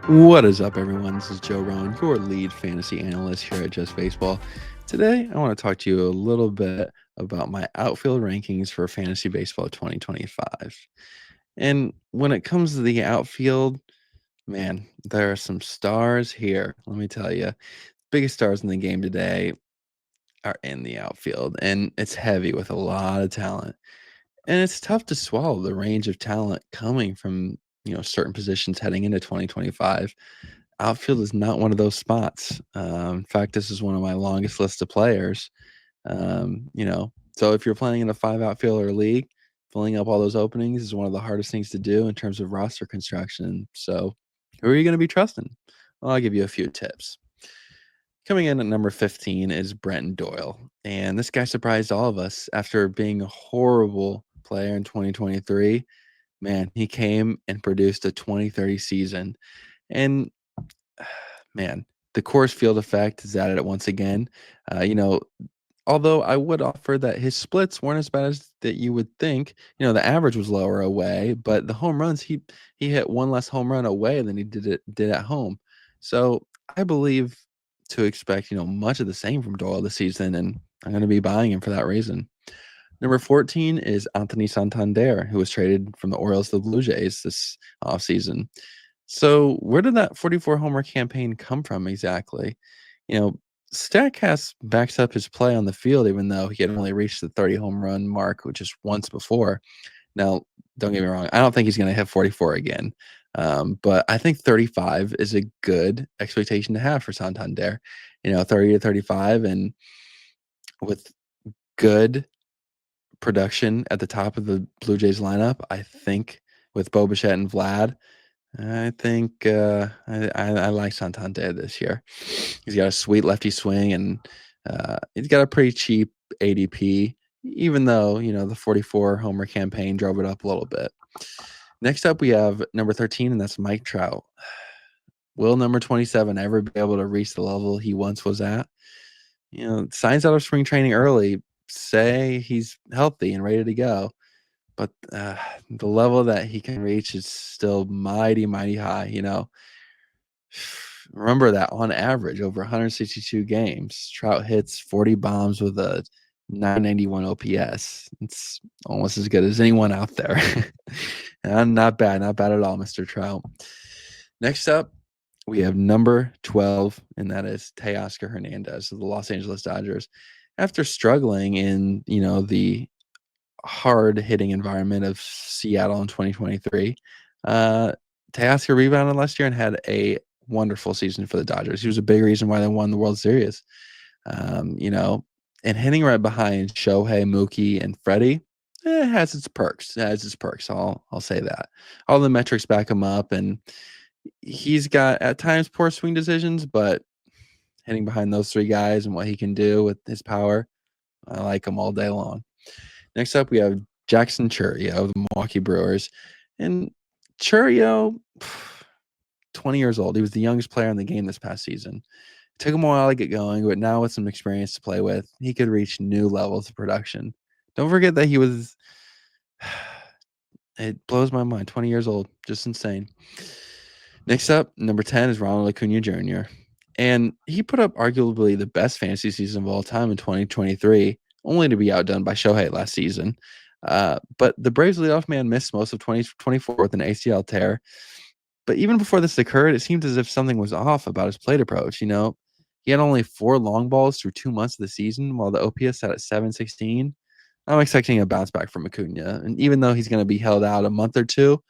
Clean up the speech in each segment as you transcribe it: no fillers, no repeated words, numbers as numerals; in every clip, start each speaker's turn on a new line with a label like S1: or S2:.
S1: What is up, everyone? This is Joe Rowan, your lead fantasy analyst here at Just Baseball. Today, I want to talk to you a little bit about my outfield rankings for Fantasy Baseball 2025. And when it comes to the outfield, man, there are some stars here. Let me tell you, biggest stars in the game today are in the outfield, and it's heavy with a lot of talent. And it's tough to swallow the range of talent coming from certain positions heading into 2025. Outfield is not one of those spots. In fact, this is one of my longest lists of players. So if you're playing in a 5 outfielder league, filling up all those openings is one of the hardest things to do in terms of roster construction. So who are you going to be trusting? Well, I'll give you a few tips. Coming in at number 15 is Brenton Doyle. And this guy surprised all of us after being a horrible player in 2023. Man, he came and produced a 2030 season. And man, the Coors Field effect is at it once again. Uh, you know, Although I would offer that his splits weren't as bad as that you would think. The average was lower away, but the home runs he hit one less home run away than he did at home. So I believe to expect much of the same from Doyle this season, and I'm going to be buying him for that reason. Number 14 is Anthony Santander, who was traded from the Orioles to the Blue Jays this offseason. So where did that 44 homer campaign come from exactly? You know, Statcast backs up his play on the field, even though he had only reached the 30 home run mark, which is once before. Now, don't get me wrong, I don't think he's going to hit 44 again. But I think 35 is a good expectation to have for Santander. 30 to 35, and with good production at the top of the Blue Jays lineup, I think with Bo Bichette and Vlad, I think I like Santander this year. He's got a sweet lefty swing, and he's got a pretty cheap ADP, even though the 44 homer campaign drove it up a little bit. Next up, we have number 13, and that's Mike Trout. Will number 27 ever be able to reach the level he once was at? Signs out of spring training early say he's healthy and ready to go. But the level that he can reach is still mighty, mighty high. Remember that on average, over 162 games, Trout hits 40 bombs with a 991 OPS. It's almost as good as anyone out there. Not bad at all, Mr. Trout. Next up, we have number 12, and that is Teoscar Hernandez of the Los Angeles Dodgers. After struggling in, the hard hitting environment of Seattle in 2023. Teoscar rebounded last year and had a wonderful season for the Dodgers. He was a big reason why they won the World Series. And hitting right behind Shohei, Mookie, and Freddie, has its perks. I'll say that. All the metrics back him up, and he's got at times poor swing decisions, but hitting behind those three guys and what he can do with his power, I like him all day long. Next up, we have Jackson Chourio of the Milwaukee Brewers. And Chourio, 20 years old. He was the youngest player in the game this past season. It took him a while to get going, but now with some experience to play with, he could reach new levels of production. Don't forget that he was it blows my mind. 20 years old. Just insane. Next up, number 10 is Ronald Acuna Jr. And he put up arguably the best fantasy season of all time in 2023, only to be outdone by Shohei last season. But the Braves leadoff man missed most of 2024 with an ACL tear. But even before this occurred, it seemed as if something was off about his plate approach. He had only 4 long balls through 2 months of the season, while the OPS sat at 716. I'm expecting a bounce back from Acuna. And even though he's going to be held out a month or two,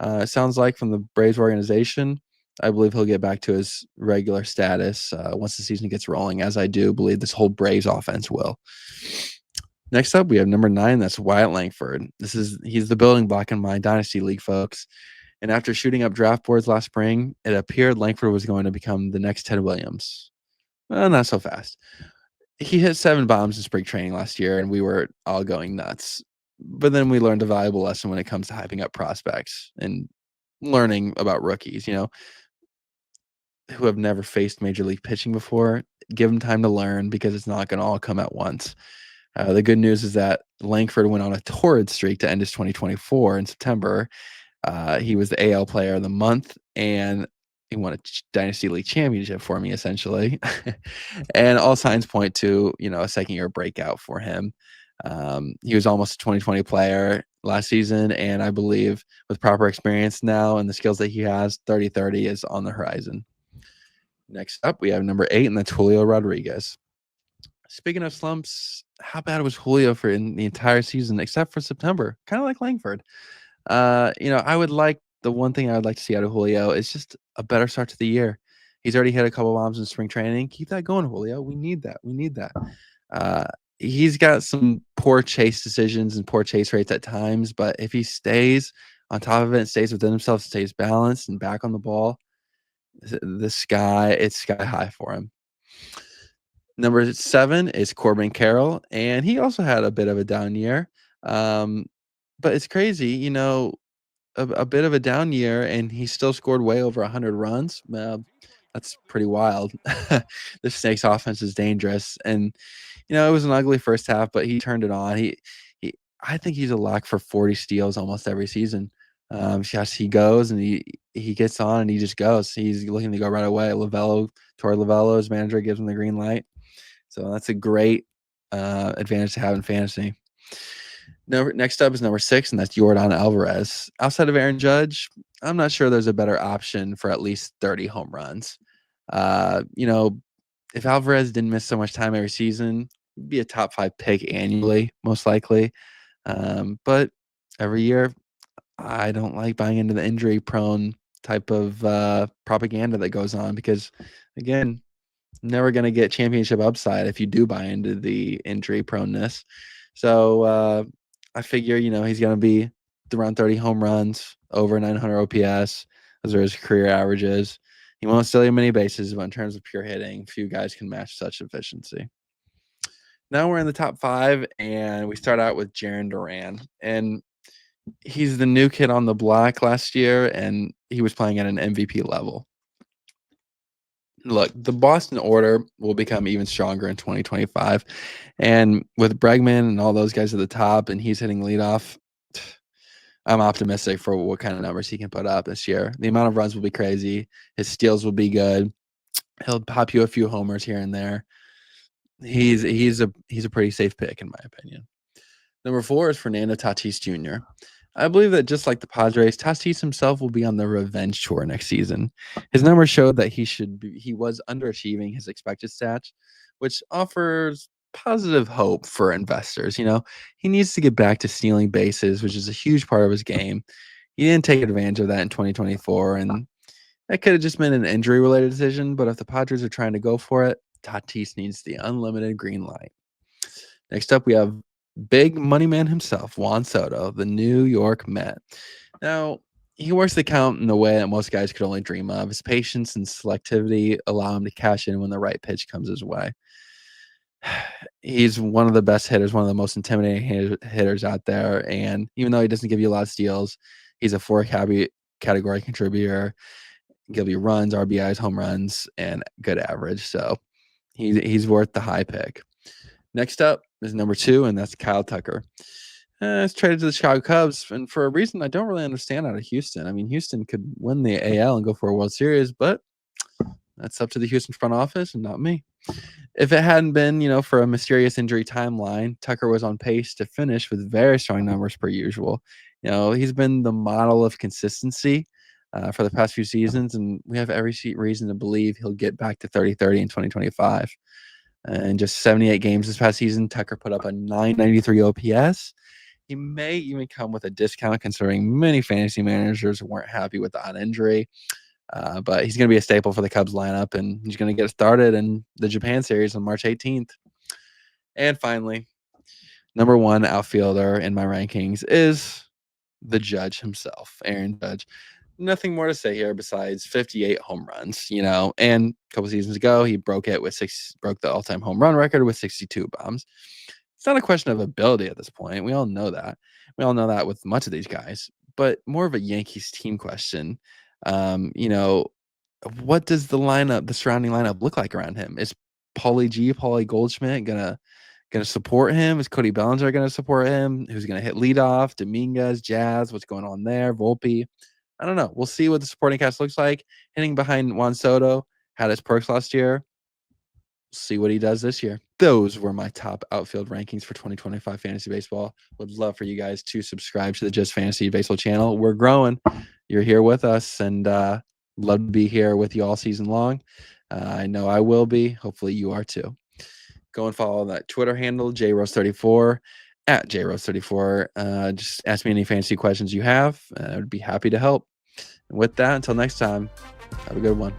S1: it sounds like from the Braves organization, I believe he'll get back to his regular status once the season gets rolling, as I do believe this whole Braves offense will. Next up, we have number 9. That's Wyatt Langford. He's the building block in my Dynasty League, folks. And after shooting up draft boards last spring, it appeared Langford was going to become the next Ted Williams. Well, not so fast. He hit 7 bombs in spring training last year, and we were all going nuts. But then we learned a valuable lesson when it comes to hyping up prospects and learning about rookies, who have never faced major league pitching before. Give them time to learn because it's not going to all come at once. The good news is that Langford went on a torrid streak to end his 2024 in September. He was the AL Player of the Month, and he won a Dynasty League championship for me, essentially. And all signs point to, a second-year breakout for him. He was almost a 2020 player last season, and I believe with proper experience now and the skills that he has, 30-30 is on the horizon. Next up, we have number 8, and that's Julio Rodriguez. Speaking of slumps, how bad was Julio for in the entire season except for September? Kind of like Langford. I would like the one thing I would like to see out of Julio is just a better start to the year. He's already hit a couple bombs in spring training. Keep that going, Julio. We need that. We need that. Uh, he's got some poor chase decisions and poor chase rates at times, but if he stays on top of it and stays within himself, stays balanced and back on the ball, it's sky high for him. Number 7 is Corbin Carroll, and he also had a bit of a down year. But it's crazy, a bit of a down year, and he still scored way over 100 runs. That's pretty wild. The Snakes offense is dangerous, and it was an ugly first half, but he turned it on. He I think he's a lock for 40 steals almost every season. Yes, he goes and he gets on and he just goes. He's looking to go right away. Torey Lovello's manager gives him the green light, so that's a great advantage to have in fantasy. Next up is number 6, and that's Yordan Alvarez. Outside of Aaron Judge, I'm not sure there's a better option for at least 30 home runs. If Alvarez didn't miss so much time every season, he'd be a top 5 pick annually, most likely. But every year, I don't like buying into the injury-prone type of propaganda that goes on because, again, never going to get championship upside if you do buy into the injury proneness. So I figure, he's going to be around 30 home runs, over 900 OPS. Those are his career averages. He won't steal you many bases, but in terms of pure hitting, few guys can match such efficiency. Now we're in the top 5, and we start out with Jarren Duran. And he's the new kid on the block last year, and he was playing at an MVP level. Look, the Boston order will become even stronger in 2025. And with Bregman and all those guys at the top, and he's hitting leadoff, I'm optimistic for what kind of numbers he can put up this year. The amount of runs will be crazy. His steals will be good. He'll pop you a few homers here and there. He's a pretty safe pick, in my opinion. Number 4 is Fernando Tatis Jr. I believe that just like the Padres, Tatis himself will be on the revenge tour next season. His numbers showed that he was underachieving his expected stats, which offers positive hope for investors. He needs to get back to stealing bases, which is a huge part of his game. He didn't take advantage of that in 2024, and that could have just been an injury-related decision. But if the Padres are trying to go for it, Tatis needs the unlimited green light. Next up, we have big money man himself, Juan Soto, the New York Met. Now, he works the count in a way that most guys could only dream of. His patience and selectivity allow him to cash in when the right pitch comes his way. He's one of the best hitters, one of the most intimidating hitters out there. And even though he doesn't give you a lot of steals, he's a 4 category contributor. Give you runs, RBIs, home runs, and good average. So he's worth the high pick. Next up is number 2, and that's Kyle Tucker. It's traded to the Chicago Cubs, and for a reason I don't really understand out of Houston. I mean, Houston could win the AL and go for a World Series, but that's up to the Houston front office and not me. If it hadn't been, for a mysterious injury timeline, Tucker was on pace to finish with very strong numbers per usual. He's been the model of consistency for the past few seasons, and we have every reason to believe he'll get back to 30-30 in 2025. In just 78 games this past season, Tucker put up a 993 OPS. He may even come with a discount considering many fantasy managers weren't happy with the odd injury. But he's going to be a staple for the Cubs lineup, and he's going to get started in the Japan series on March 18th. And finally, number 1 outfielder in my rankings is the Judge himself, Aaron Judge. Nothing more to say here besides 58 home runs, and a couple seasons ago, he broke the all-time home run record with 62 bombs. It's not a question of ability at this point. We all know that. We all know that with much of these guys, but more of a Yankees team question. What does the surrounding lineup look like around him? Is Paulie Goldschmidt gonna going to support him? Is Cody Bellinger going to support him? Who's going to hit leadoff? Dominguez, Jazz, what's going on there? Volpe. I don't know. We'll see what the supporting cast looks like. Hitting behind Juan Soto had his perks last year. See what he does this year. Those were my top outfield rankings for 2025 fantasy baseball. Would love for you guys to subscribe to the Just Fantasy Baseball channel. We're growing. You're here with us, and love to be here with you all season long. I know I will be. Hopefully you are too. Go and follow that Twitter handle, JRose34, at JRose34. Just ask me any fantasy questions you have. I would be happy to help. And with that, until next time, have a good one.